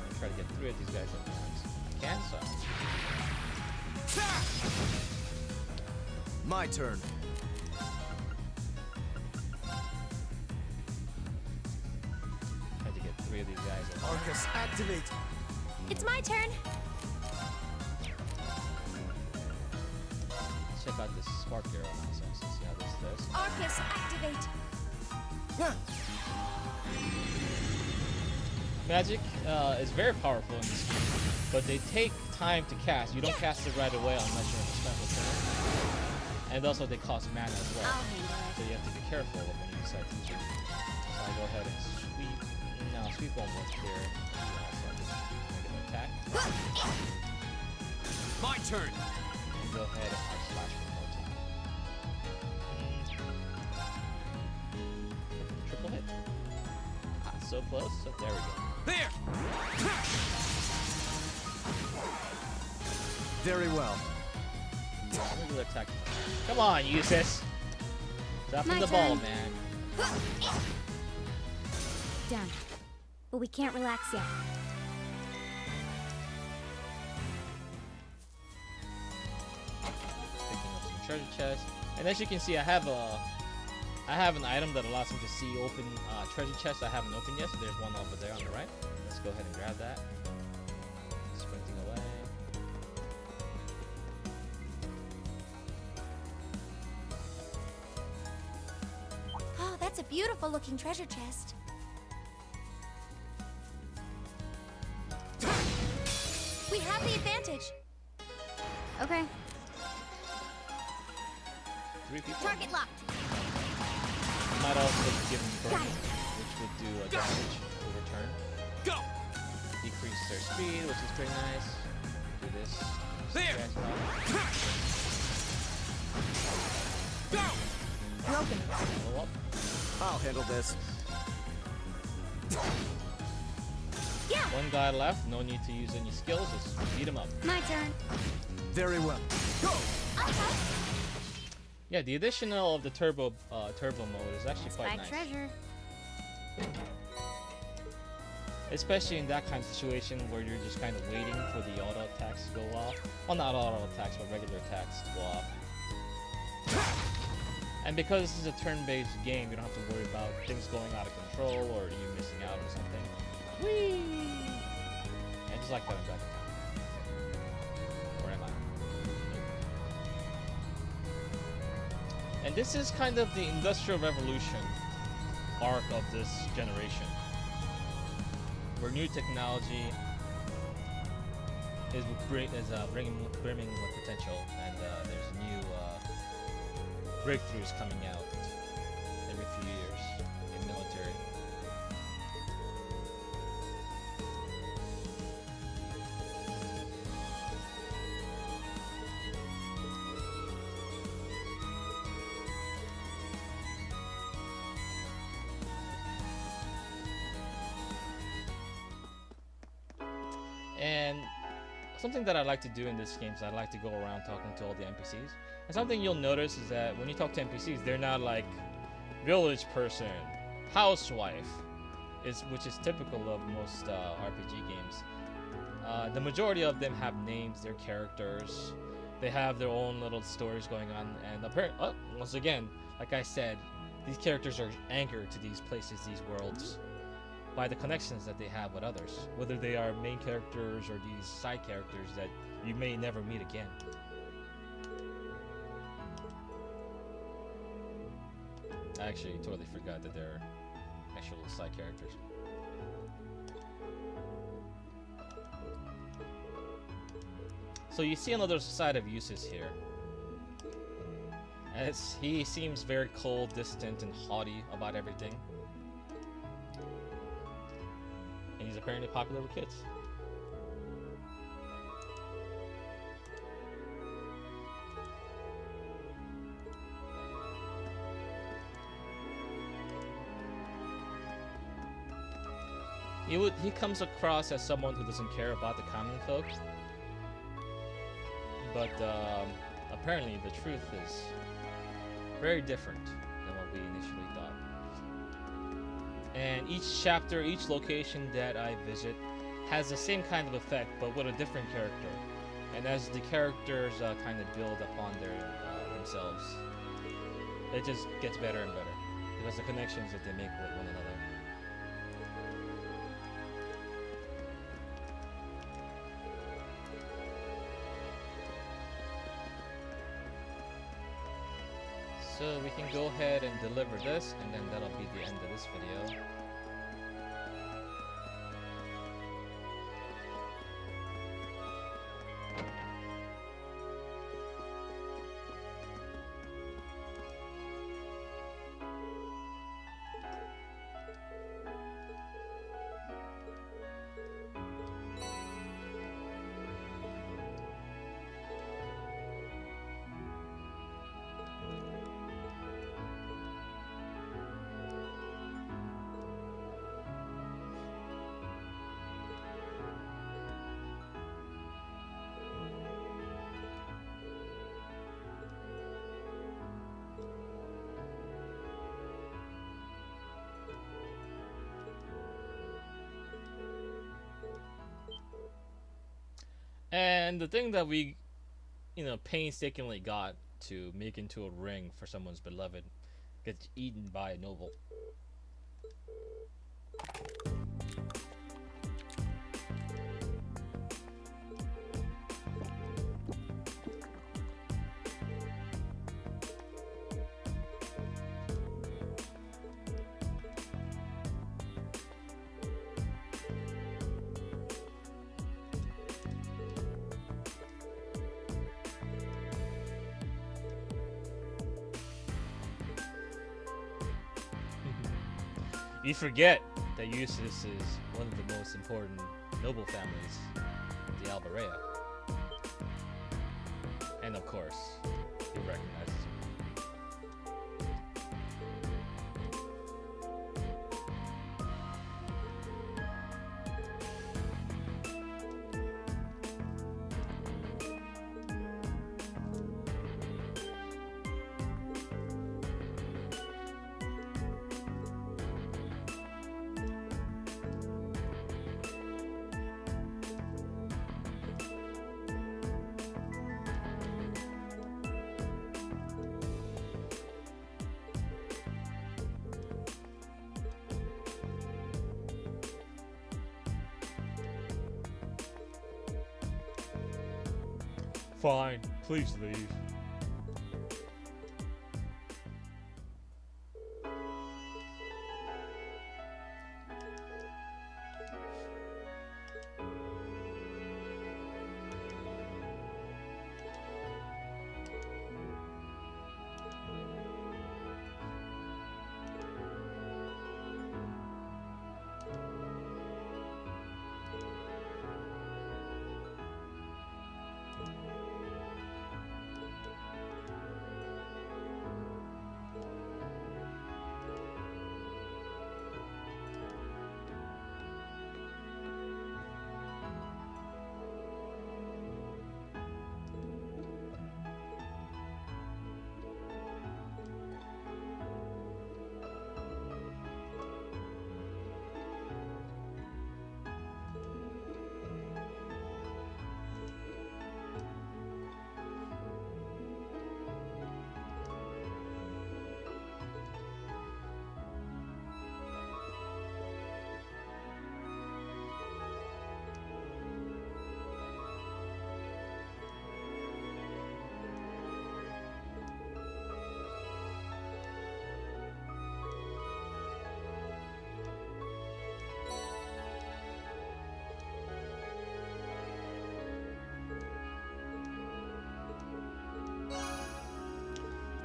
gonna try to get 3 of these guys at once. I can, so. My turn. Try to get 3 of these guys at once. Arcus, activate. It's my turn. Let's check out this spark arrow now, so let's see how this does. Arcus, activate. Magic is very powerful in this game, but they take time to cast. You don't cast it right away unless you're in a special turn. And also they cost mana as well. I'll handle it. So you have to be careful when you decide to use it. So I'll go ahead and sweep. No, sweep won't work here. So I'll just make an attack. My turn! And go ahead and hard slash one more time. Triple hit. Ah, so close. So there we go. There! Very well. Regular attack. Come on, use this. Dropping My the ball, turn. man. Done. But we can't relax yet. Picking up some treasure chests. And as you can see, I have an item that allows me to see open treasure chests I haven't opened yet. So there's one over there on the right. Let's go ahead and grab that. Sprinting away. Oh, that's a beautiful looking treasure chest. We have the advantage. Okay. 3 people. Target locked. Might also give them burn, which would do a damage over turn. Go! Decrease their speed, which is pretty nice. Do this. There! Go! Broken. Level up. I'll handle this. Yeah. One guy left. No need to use any skills. Just beat him up. My turn. Very well. Go! Yeah, the additional of the turbo mode is actually quite Spike nice. treasure. especially in that kind of situation where you're just kind of waiting for the auto attacks to go off. Well, not auto attacks, but regular attacks to go off. And because this is a turn-based game, you don't have to worry about things going out of control or you missing out or something. Whee! And just like that, I'm back in town. Or am I? And this is kind of the Industrial Revolution arc of this generation, where new technology is bringing with potential, and there's new breakthroughs coming out every few years in military. And something that I like to do in this game is I like to go around talking to all the NPCs. And something you'll notice is that when you talk to NPCs, they're not like village person, housewife, which is typical of most RPG games. The majority of them have names, they're characters, they have their own little stories going on, and apparently, once again, like I said, these characters are anchored to these places, these worlds, by the connections that they have with others, whether they are main characters or these side characters that you may never meet again. I actually totally forgot that they're actual side characters. So you see another side of Eustace here. As he seems very cold, distant, and haughty about everything. And he's apparently popular with kids. He comes across as someone who doesn't care about the common folk, but apparently the truth is very different than what we initially thought. And each chapter, each location that I visit has the same kind of effect, but with a different character. And as the characters kind of build upon themselves, it just gets better and better because the connections that they make with one another. So we can go ahead and deliver this, and then that'll be the end of this video. And the thing that we, painstakingly got to make into a ring for someone's beloved gets eaten by a noble. You forget that Eustace is one of the most important noble families, the Albarea. And of course, he recognizes him. Fine, please leave.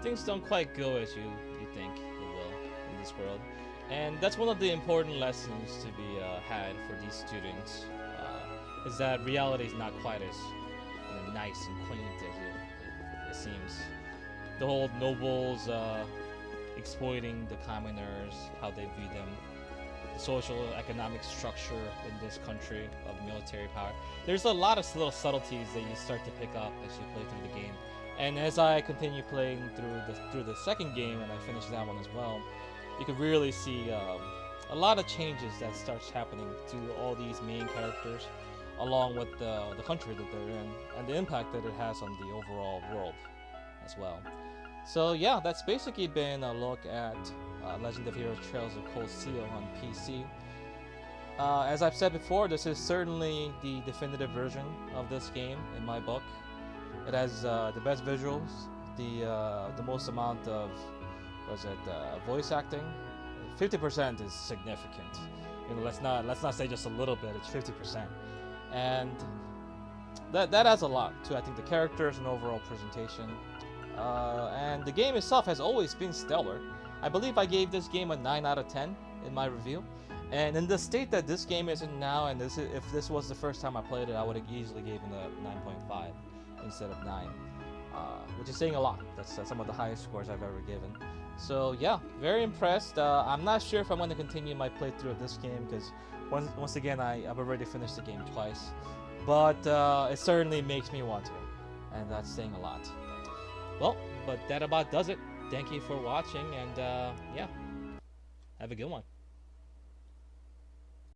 Things don't quite go as you think it will in this world, and that's one of the important lessons to be had for these students, is that reality is not quite as nice and quaint as it seems. The whole nobles exploiting the commoners, how they view them, the social economic structure in this country of military power. There's a lot of little subtleties that you start to pick up as you play through the game. And as I continue playing through the second game, and I finish that one as well, you can really see a lot of changes that starts happening to all these main characters, along with the country that they're in, and the impact that it has on the overall world as well. So yeah, that's basically been a look at Legend of Heroes Trails of Cold Steel on PC. As I've said before, this is certainly the definitive version of this game in my book. It has the best visuals, the most amount of voice acting. 50% is significant. You know, let's not say just a little bit. It's 50%, and that adds a lot to, I think, the characters and overall presentation. And the game itself has always been stellar. I believe I gave this game a 9 out of 10 in my review. And in the state that this game is in now, and if this was the first time I played it, I would have easily given it a 9.5 instead of 9, which is saying a lot. That's some of the highest scores I've ever given. So yeah, very impressed. I'm not sure if I'm going to continue my playthrough of this game, because once again, I've already finished the game twice. But it certainly makes me want to, and that's saying a lot. Well, but that about does it. Thank you for watching, and yeah, have a good one.